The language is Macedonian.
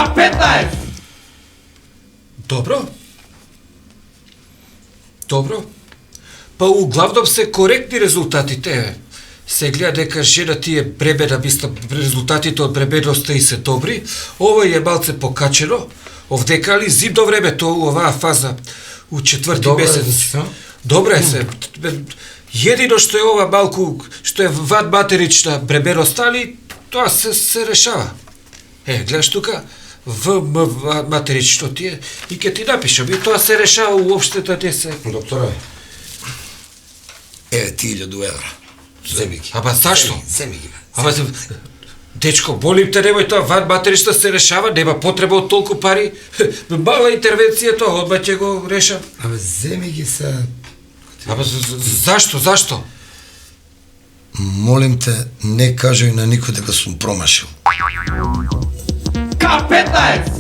K15! Добро. Добро. Па углавном се коректни резултатите. Се гледа дека жена ти е бремена, мисля, резултатите од бременоста и се добри. Ова е малце покачено. Овдека ли зимно време, то оваа фаза у четврти месец. Добре се. Едино што е ова малку, што е ван матерична бременост, али тоа се решава. Гледаш тука, ВМ матерично ти е, и ке ти напишам, и тоа се решава уопште да не се... Докторе, еве ти 1000 евра. Земи ги. Ама зашто? Земи ги. Ама, дечко, молим те, немој тоа ван матерична се решава, нема потреба од толку пари. Мала интервенција тоа, одма ќе го решам. Абе, земи ги се... Ама зашто? Молим те, не кажај на никој дека сум промашил. K15!